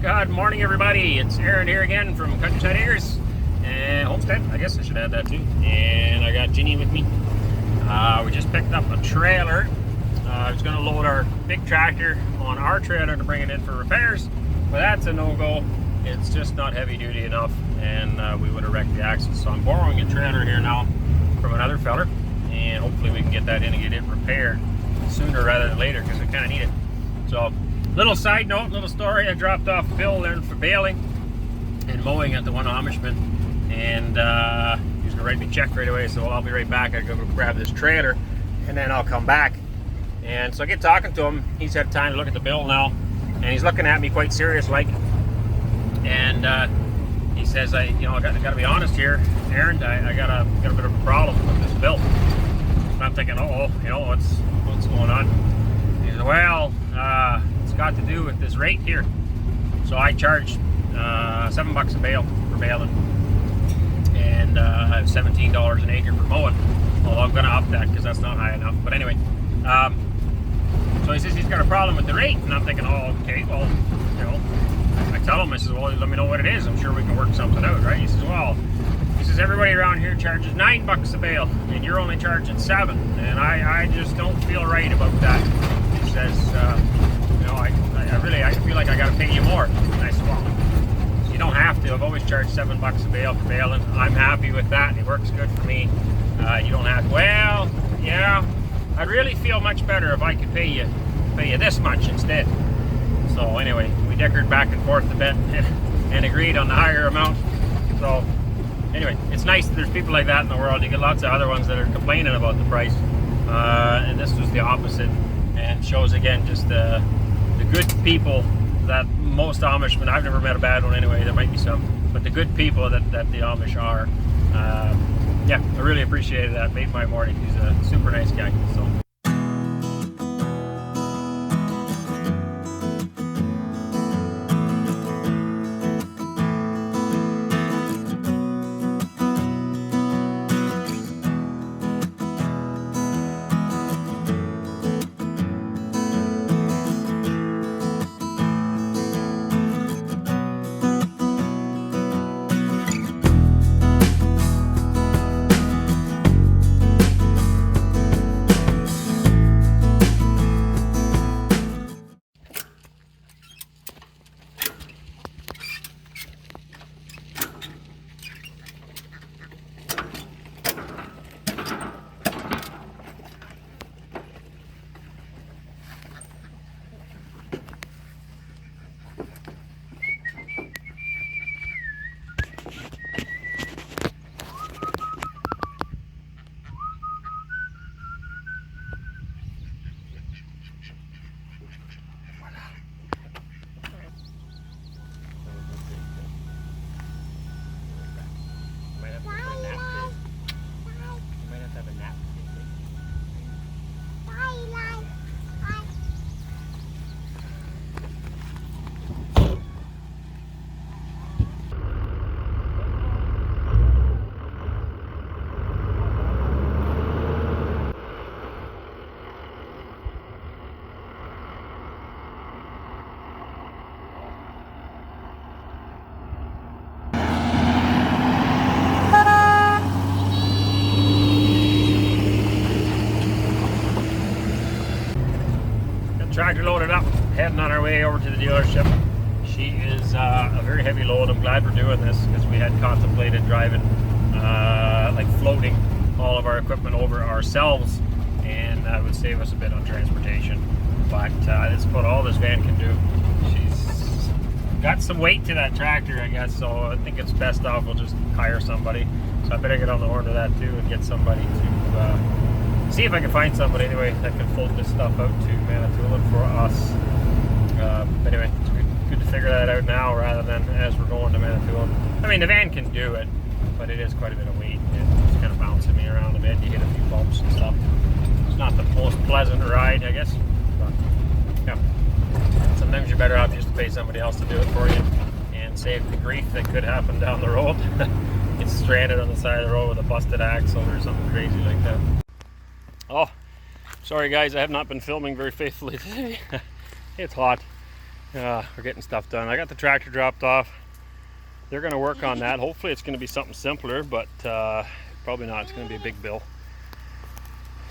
Good morning, everybody. It's Aaron here again from Countryside Acres and Homestead. I guess I should add that too. And I got Ginny with me. We just picked up a trailer. I was going to load our big tractor on our trailer to bring it in for repairs, but that's a no-go. It's just not heavy duty enough, and we would have wrecked the axle. So I'm borrowing a trailer here now from another feller, and hopefully we can get that in and get it repaired sooner rather than later, because I kind of need it. So, little side note, little story. I dropped off Bill there for baling and mowing at the one Amishman, and he's gonna write me a check right away. So I'll be right back. I go grab this trailer, and then I'll come back. And so I get talking to him. He's had time to look at the bill now, and he's looking at me quite serious like. And he says, I gotta be honest here, Aaron. I got a bit of a problem with this bill. And I'm thinking, what's going on? He says, well, it's got to do with this rate here. So I charge $7 a bale for baling, and I have $17 an acre for mowing. Although I'm going to up that because that's not high enough. But anyway, so he says he's got a problem with the rate, and I'm thinking, oh, okay, well, I tell him, I says, well, let me know what it is. I'm sure we can work something out, right? He says, well, everybody around here charges $9 a bale, and you're only charging $7, and I just don't feel right about that. He says, I feel like I got to pay you more. And I said, well, you don't have to. I've always charged $7 a bale for baling. I'm happy with that. It works good for me. You don't have to. Well, yeah, I'd really feel much better if I could pay you this much instead. So anyway, we dickered back and forth a bit and agreed on the higher amount. So anyway, it's nice that there's people like that in the world. You get lots of other ones that are complaining about the price, and this was the opposite, and shows again just the good people that most Amishmen, I've never met a bad one anyway, there might be some, but the good people that the Amish are, yeah, I really appreciated that. Made my morning. He's a super nice guy. So. Tractor loaded up, heading on our way over to the dealership. She is a very heavy load. I'm glad we're doing this because we had contemplated driving, like floating all of our equipment over ourselves, and that would save us a bit on transportation. But that's about all this van can do. She's got some weight to that tractor, I guess, so I think it's best off we'll just hire somebody. So I better get on the horn of that too and get somebody to see if I can find somebody anyway that can float this stuff out to Manitoulin for us. Anyway, it's good to figure that out now rather than as we're going to Manitoulin. I mean, the van can do it, but it is quite a bit of weight. It's kind of bouncing me around a bit. You hit a few bumps and stuff. It's not the most pleasant ride, I guess. But yeah, sometimes you're better off just to pay somebody else to do it for you and save the grief that could happen down the road. Get stranded on the side of the road with a busted axle or something crazy like that. Oh, sorry guys, I have not been filming very faithfully today. It's hot. we're getting stuff done. I got the tractor dropped off. They're going to work on that. Hopefully it's going to be something simpler, but probably not. It's going to be a big bill.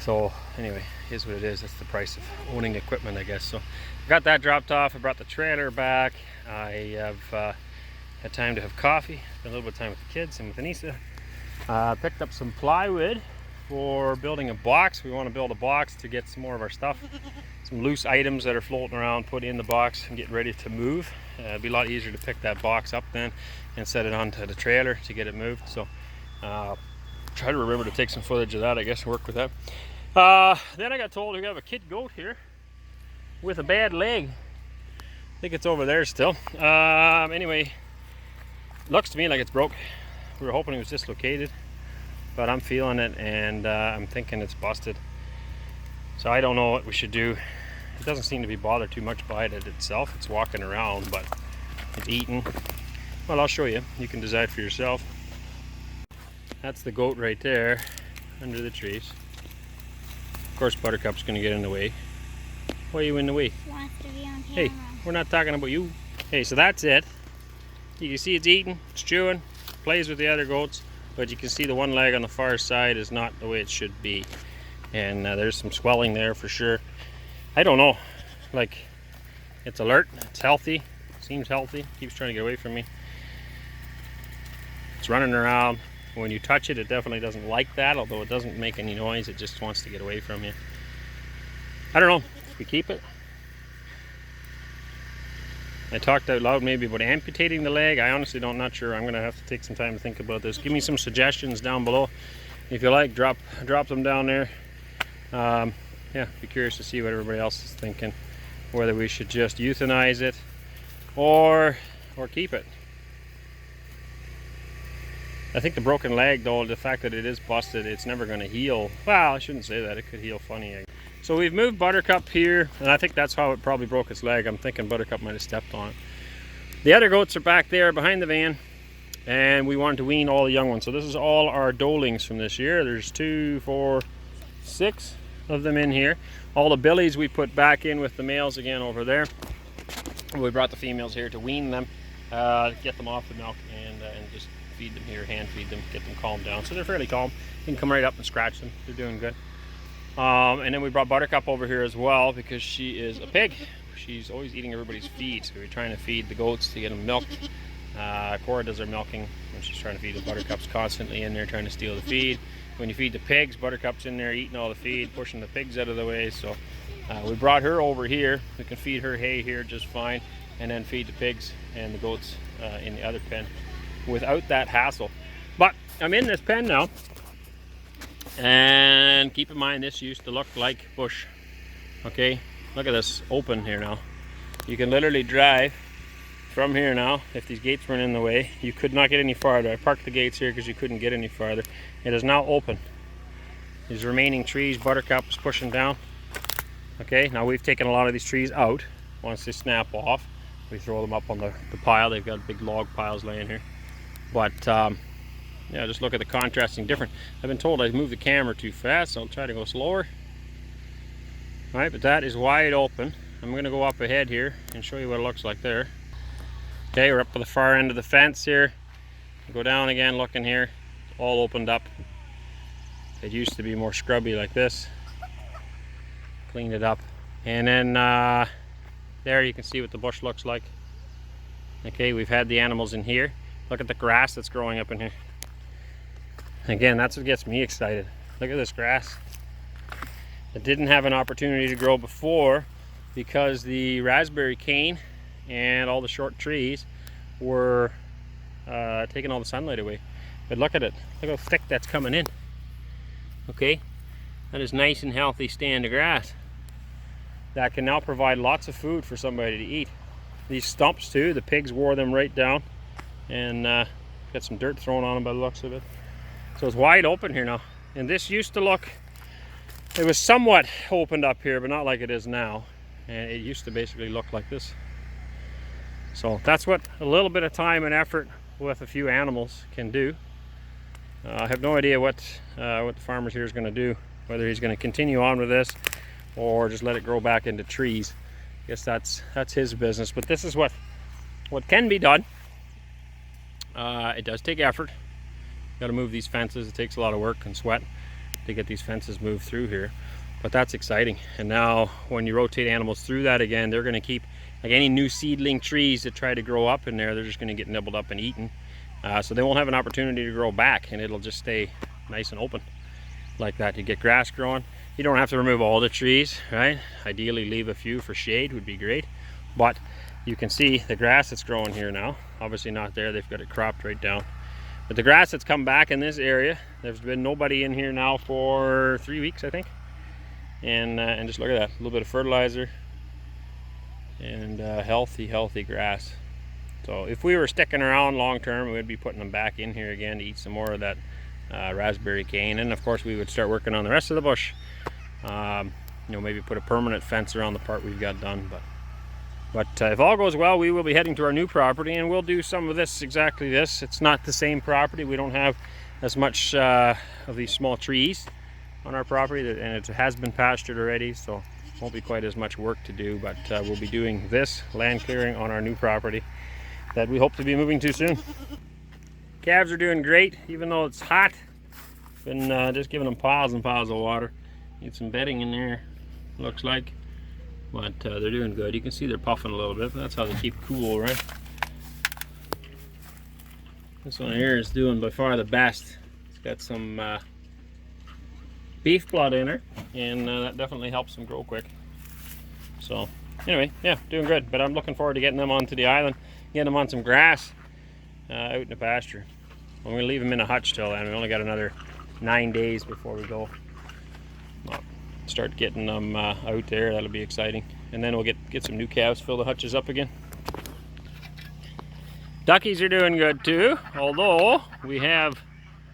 So anyway, here's what it is. That's the price of owning equipment, I guess. So I got that dropped off. I brought the trailer back. I have had time to have coffee, spent a little bit of time with the kids and with Anissa. Picked up some plywood for building a box. We want to build a box to get some more of our stuff, some loose items that are floating around, put in the box and get ready to move. It'd be a lot easier to pick that box up then and set it onto the trailer to get it moved. So try to remember to take some footage of that, I guess, and work with that. Then I got told we have a kid goat here with a bad leg. I think it's over there still. Anyway, looks to me like it's broke. We were hoping it was dislocated, but I'm feeling it, and I'm thinking it's busted. So I don't know what we should do. It doesn't seem to be bothered too much by it itself. It's walking around, but it's eating. Well, I'll show you. You can decide for yourself. That's the goat right there under the trees. Of course, Buttercup's going to get in the way. Why are you in the way? She wants to be on camera. Hey, we're not talking about you. Hey, so that's it. You can see it's eating, it's chewing, plays with the other goats, but you can see the one leg on the far side is not the way it should be. And there's some swelling there for sure. I don't know. Like, it's alert, it's healthy, seems healthy, keeps trying to get away from me. It's running around. When you touch it, it definitely doesn't like that, although it doesn't make any noise, it just wants to get away from you. I don't know if we keep it. I talked out loud maybe about amputating the leg. I honestly not sure. I'm going to have to take some time to think about this. Give me some suggestions down below. If you like, drop them down there. Yeah, be curious to see what everybody else is thinking. Whether we should just euthanize it or keep it. I think the broken leg, though, the fact that it is busted, it's never going to heal. Well, I shouldn't say that. It could heal funny. So we've moved Buttercup here, and I think that's how it probably broke its leg. I'm thinking Buttercup might have stepped on it. The other goats are back there behind the van, and we wanted to wean all the young ones. So this is all our doelings from this year. There's 2, 4, 6 of them in here. All the billies we put back in with the males again over there. We brought the females here to wean them, get them off the milk, and just feed them here, hand feed them, get them calmed down. So they're fairly calm. You can come right up and scratch them. They're doing good. And then we brought Buttercup over here as well because she is a pig. She's always eating everybody's feed. So we're trying to feed the goats to get them milked. Cora does her milking when she's trying to feed the Buttercup's constantly in there trying to steal the feed. When you feed the pigs, Buttercup's in there eating all the feed, pushing the pigs out of the way. So we brought her over here. We can feed her hay here just fine, and then feed the pigs and the goats in the other pen without that hassle. But I'm in this pen now, and keep in mind this used to look like bush. Okay, look at this open here now. You can literally drive from here now. If these gates weren't in the way, you could not get any farther. I parked the gates here because you couldn't get any farther. It is now open. These remaining trees Buttercup is pushing down. Okay, now we've taken a lot of these trees out. Once they snap off, we throw them up on the pile. They've got big log piles laying here. But yeah, just look at the contrasting difference. I've been told I moved the camera too fast, so I'll try to go slower. All right, but that is wide open. I'm going to go up ahead here and show you what it looks like there. Okay, we're up to the far end of the fence here. Go down again, looking here. It's all opened up. It used to be more scrubby like this. Cleaned it up. And then there you can see what the bush looks like. Okay, we've had the animals in here. Look at the grass that's growing up in here. Again, that's what gets me excited. Look at this grass. It didn't have an opportunity to grow before because the raspberry cane and all the short trees were taking all the sunlight away. But look at it. Look how thick that's coming in. Okay, that is nice and healthy stand of grass that can now provide lots of food for somebody to eat. These stumps too, the pigs wore them right down, and got some dirt thrown on them by the looks of it. So it's wide open here now. And this used to look, it was somewhat opened up here, but not like it is now. And it used to basically look like this. So that's what a little bit of time and effort with a few animals can do. I have no idea what the farmer's here is going to do, whether he's going to continue on with this or just let it grow back into trees. I guess that's his business. But this is what can be done. It does take effort. Got to move these fences. It takes a lot of work and sweat to get these fences moved through here. But that's exciting. And now when you rotate animals through that again, they're going to keep, like any new seedling trees that try to grow up in there, they're just going to get nibbled up and eaten. So they won't have an opportunity to grow back, and it'll just stay nice and open like that. You get grass growing. You don't have to remove all the trees, right? Ideally leave a few for shade would be great. But you can see the grass that's growing here now. Obviously not there, they've got it cropped right down. But the grass that's come back in this area, there's been nobody in here now for 3 weeks, I think. And just look at that, a little bit of fertilizer and healthy grass. So if we were sticking around long term, we'd be putting them back in here again to eat some more of that raspberry cane. And of course we would start working on the rest of the bush. You know, maybe put a permanent fence around the part we've got done. But if all goes well, we will be heading to our new property, and we'll do some of this, exactly this. It's not the same property. We don't have as much of these small trees on our property, and it has been pastured already, so won't be quite as much work to do. But we'll be doing this land clearing on our new property that we hope to be moving to soon. Calves are doing great, even though it's hot. Been just giving them piles and piles of water. Need some bedding in there, looks like. But they're doing good. You can see they're puffing a little bit, but that's how they keep cool, right? This one here is doing by far the best. It's got some beef blood in her, and that definitely helps them grow quick. So anyway, yeah, doing good. But I'm looking forward to getting them onto the island, getting them on some grass out in the pasture. I'm going to leave them in a hutch till then. We only got another 9 days before we go. Well, start getting them out there. That'll be exciting. And then we'll get some new calves, fill the hutches up again. Duckies are doing good too, although we have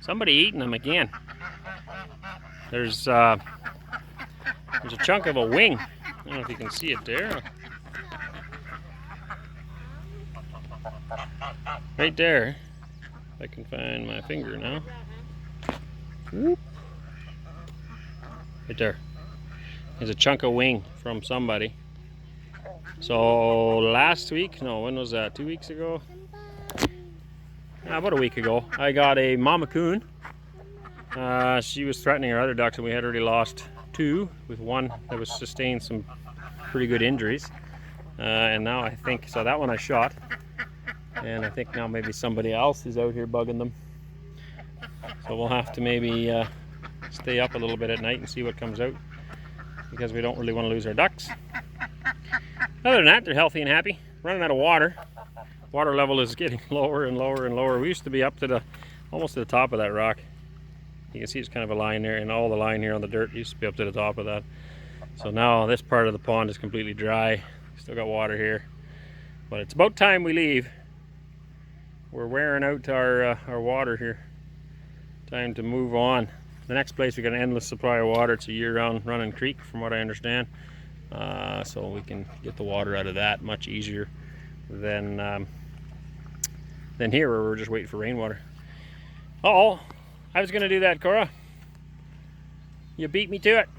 somebody eating them again. There's a chunk of a wing. I don't know if you can see it there. Right there. If I can find my finger now. Whoop. Right there. There's a chunk of wing from somebody. So last week, no, when was that? 2 weeks ago? About a week ago, I got a mama coon. She was threatening her other ducks, and we had already lost 2, with one that was sustained some pretty good injuries. And now I think, so that one I shot. And I think now maybe somebody else is out here bugging them. So we'll have to maybe stay up a little bit at night and see what comes out, because we don't really want to lose our ducks. Other than that, they're healthy and happy. Running out of water. Water level is getting lower and lower and lower. We used to be up to almost to the top of that rock. You can see it's kind of a line there, and all the line here on the dirt used to be up to the top of that. So now this part of the pond is completely dry. Still got water here, but it's about time we leave. We're wearing out our water here. Time to move on. The next place we got an endless supply of water. It's a year-round running creek, from what I understand. So we can get the water out of that much easier than here, where we're just waiting for rainwater. Uh-oh, I was gonna do that, Cora. You beat me to it.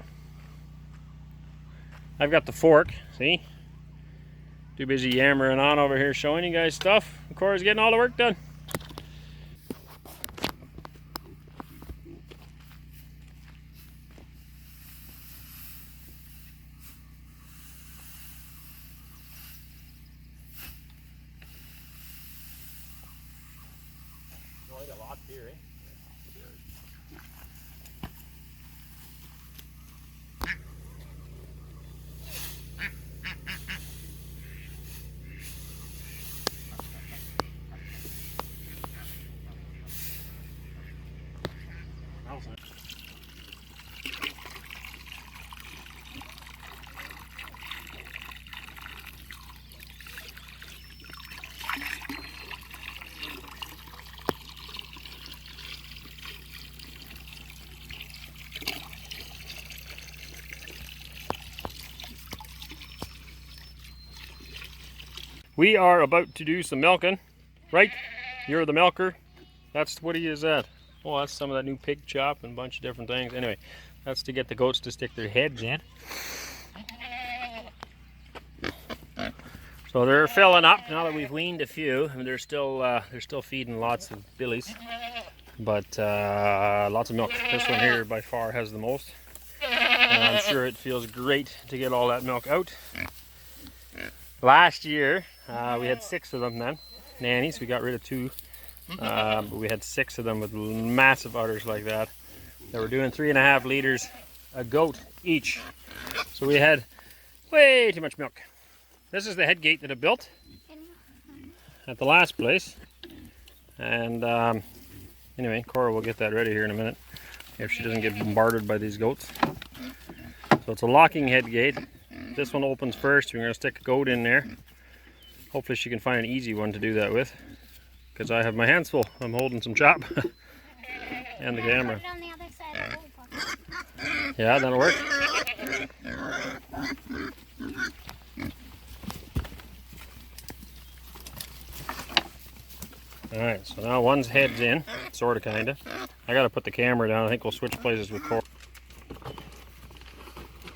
I've got the fork, see? Too busy yammering on over here showing you guys stuff. Cora's getting all the work done. Here, eh? We are about to do some milking, right? You're the milker. That's what he is at. Oh, that's some of that new pig chop and a bunch of different things. Anyway, that's to get the goats to stick their heads in. So they're filling up now that we've weaned a few. I mean, they're still feeding lots of billies, but lots of milk. This one here by far has the most, and I'm sure it feels great to get all that milk out. Last year we had 6 of them then, nannies. We got rid of 2, but we had 6 of them with massive udders like that. They were doing 3.5 liters a goat each. So we had way too much milk. This is the head gate that I built at the last place. And anyway, Cora will get that ready here in a minute if she doesn't get bombarded by these goats. So it's a locking head gate. This one opens first. We're going to stick a goat in there. Hopefully she can find an easy one to do that with, because I have my hands full. I'm holding some chop and the camera. Put it on the other side of the bowl. Yeah, that'll work. Alright, so now one's head's in, sorta kinda. I gotta put the camera down. I think we'll switch places with Cora.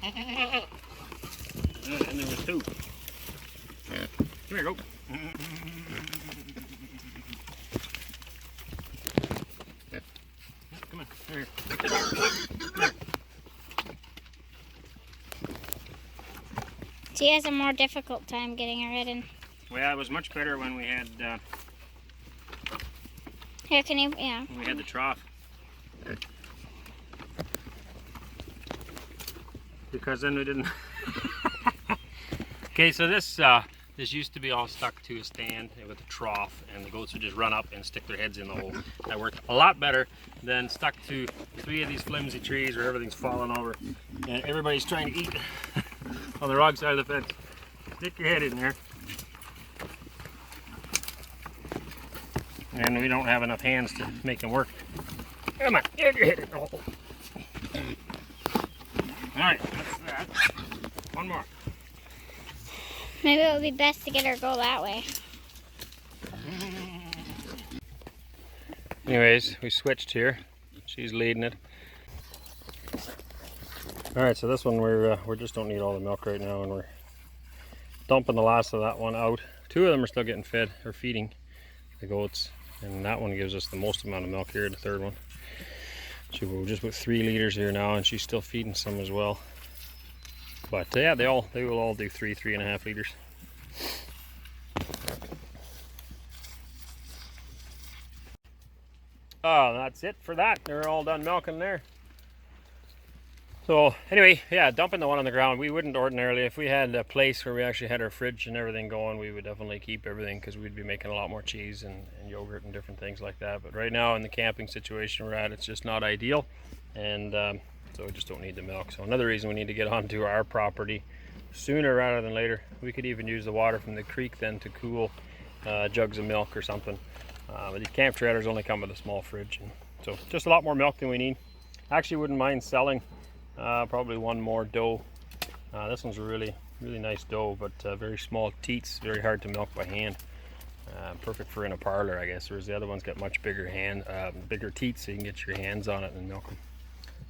And there was 2. Come here, go. Come on, here. She has a more difficult time getting her head in. Well, it was much better when we had Here, can you, yeah. when we had the trough. Because then we didn't. Okay, so this used to be all stuck to a stand with a trough, and the goats would just run up and stick their heads in the hole. That worked a lot better than stuck to 3 of these flimsy trees where everything's falling over and everybody's trying to eat on the wrong side of the fence. Stick your head in there. And we don't have enough hands to make them work. Come on, get your head in the hole. Alright, that's that. One more. Maybe it would be best to get her go that way. Anyways, we switched here. She's leading it. Alright, so this one we just don't need all the milk right now, and we're dumping the last of that one out. 2 of them are still getting fed, or feeding the goats, and that one gives us the most amount of milk here, the 3rd one. So we're just about 3 liters here now, and she's still feeding some as well. But yeah, they will all do 3.5 liters. Oh, that's it for that. They're all done milking there. So anyway, yeah, dumping the one on the ground. We wouldn't ordinarily, if we had a place where we actually had our fridge and everything going, we would definitely keep everything, because we'd be making a lot more cheese and yogurt and different things like that. But right now in the camping situation we're at, it's just not ideal, and so we just don't need the milk. So another reason we need to get onto our property sooner rather than later. We could even use the water from the creek then to cool jugs of milk or something. But these camp trailers only come with a small fridge, and so just a lot more milk than we need. Actually wouldn't mind selling probably one more doe. This one's a really nice doe, but very small teats, very hard to milk by hand. Perfect for in a parlor, I guess, whereas the other one's got much bigger bigger teats, so you can get your hands on it and milk them.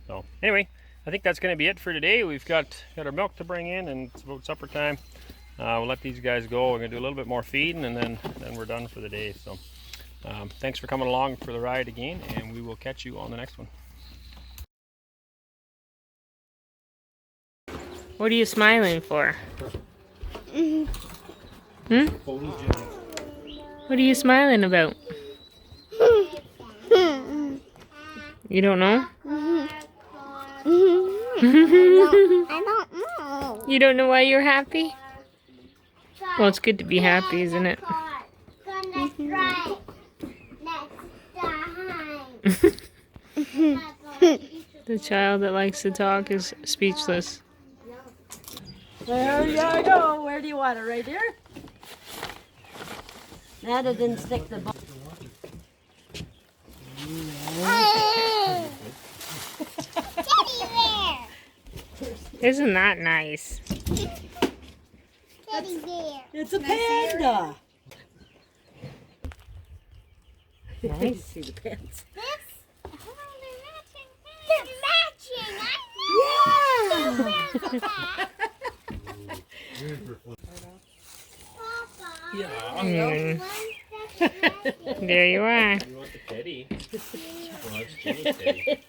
So anyway, I think that's going to be it for today. We've got our milk to bring in, and it's about supper time. We'll let these guys go. We're going to do a little bit more feeding, and then we're done for the day. So thanks for coming along for the ride again, and we will catch you on the next one. What are you smiling for? Hmm? What are you smiling about? You don't know? I don't know. You don't know why you're happy? Well, it's good to be happy, isn't it? The child that likes to talk is speechless. There you go. Where do you want it? Right here? Nana didn't stick the ball. Isn't that nice? Teddy bear. It's a panda. Nice. See the pants. This? Oh, they're matching. I know. Yeah. Well, Mm. There you are. You want the teddy? Well, that's Ginny's teddy.